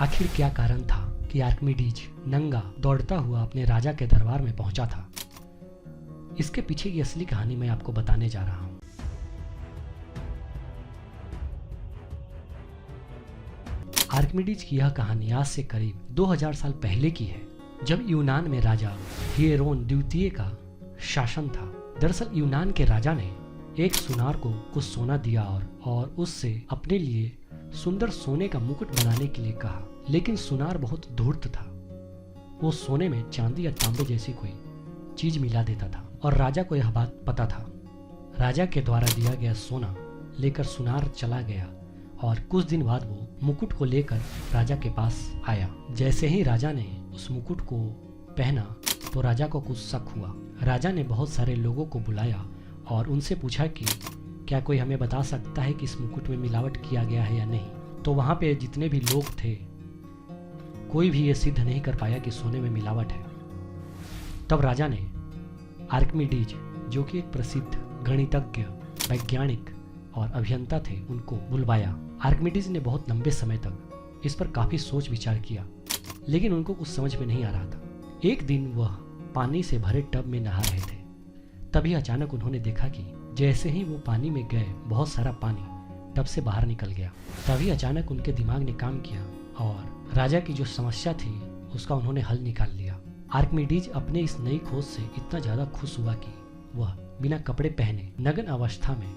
आखिर क्या कारण था कि आर्किमिडीज नंगा दौड़ता हुआ अपने राजा के दरबार में पहुंचा था? इसके पीछे की असली कहानी मैं आपको बताने जा रहा हूं। आर्किमिडीज की यह कहानी आज से करीब 2000 साल पहले की है, जब यूनान में राजा हिएरोन द्वितीय का शासन था। दरअसल यूनान के राजा ने एक सुनार को कुछ सोना दिया और उससे अपने लिए सुंदर सोने का मुकुट बनाने के लिए कहा, लेकिन सुनार बहुत धूर्त था। वो सोने में चांदी या तांबे जैसी कोई चीज मिला देता था और राजा को यह बात पता था। राजा के द्वारा दिया गया सोना लेकर सुनार चला गया और कुछ दिन बाद वो मुकुट को लेकर राजा के पास आया। जैसे ही राजा ने उस मुकुट को पहना तो राजा को कुछ शक हुआ। राजा ने बहुत सारे लोगों को बुलाया और उनसे पूछा कि क्या कोई हमें बता सकता है कि इस मुकुट में मिलावट किया गया है या नहीं। तो वहां पे जितने भी लोग थे, कोई भी ये सिद्ध नहीं कर पाया कि सोने में मिलावट है। तब राजा ने आर्किमिडीज, जो कि एक प्रसिद्ध गणितज्ञ, वैज्ञानिक और अभियंता थे, उनको बुलवाया। आर्किमिडीज ने बहुत लंबे समय तक इस पर काफी सोच विचार किया, लेकिन उनको कुछ समझ में नहीं आ रहा था। एक दिन वह पानी से भरे टब में नहा रहे थे। तभी अचानक उन्होंने देखा कि जैसे ही वो पानी में गए, बहुत सारा पानी टब से बाहर निकल गया। तभी अचानक उनके दिमाग ने काम किया और राजा की जो समस्या थी उसका उन्होंने हल निकाल लिया। आर्किमिडीज अपने इस नई खोज से इतना ज्यादा खुश हुआ कि वह बिना कपड़े पहने नग्न अवस्था में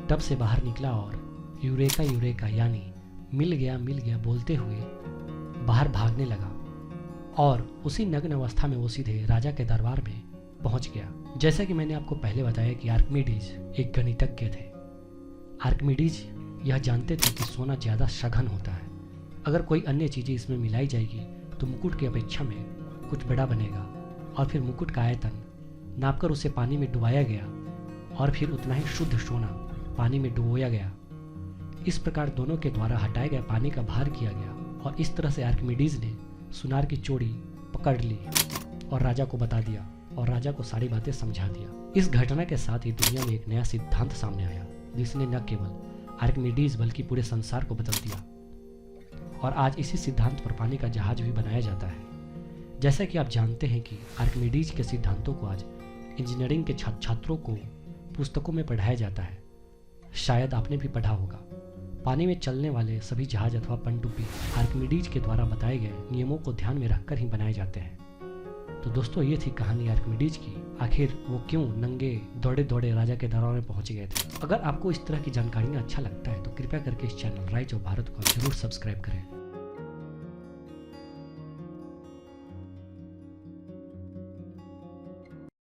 टब से बाहर निकला और यूरेका यूरेका यानी मिल गया बोलते हुए बाहर भागने लगा। और उसी नग्न अवस्था में वो सीधे राजा के दरबार में पहुंच गया। जैसा कि मैंने आपको पहले बताया कि आर्किमिडीज एक गणितज्ञ थे। आर्किमिडीज यह जानते थे कि सोना ज्यादा सघन होता है। अगर कोई अन्य चीजें इसमें मिलाई जाएगी तो मुकुट की अपेक्षा में कुछ बड़ा बनेगा। और फिर मुकुट का आयतन नापकर उसे पानी में डुबाया गया और फिर उतना ही शुद्ध सोना पानी में डुबोया गया। इस प्रकार दोनों के द्वारा हटाए गए पानी का भार किया गया और इस तरह से आर्किमिडीज ने सुनार की चोरी पकड़ ली और राजा को बता दिया और राजा को सारी बातें समझा दिया। इस घटना के साथ ही दुनिया में एक नया सिद्धांत सामने आया, जिसने न केवल आर्किमिडीज बल्कि पूरे संसार को बदल दिया। और आज इसी सिद्धांत पर पानी का जहाज भी बनाया जाता है। जैसा कि आप जानते हैं कि आर्किमिडीज के सिद्धांतों को आज इंजीनियरिंग के छात्रों को पुस्तकों में पढ़ाया जाता है। शायद आपने भी पढ़ा होगा। पानी में चलने वाले सभी जहाज अथवा पनडुब्बी आर्किमिडीज के द्वारा बताए गए नियमों को ध्यान में रखकर ही बनाए जाते हैं। तो दोस्तों, ये थी कहानी आर्किमिडीज की। आखिर वो क्यों नंगे दौड़े दौड़े राजा के दरबार में पहुंच गए थे। अगर आपको इस तरह की जानकारियां अच्छा लगता है तो कृपया करके इस चैनल राइज ऑफ भारत को जरूर सब्सक्राइब करें।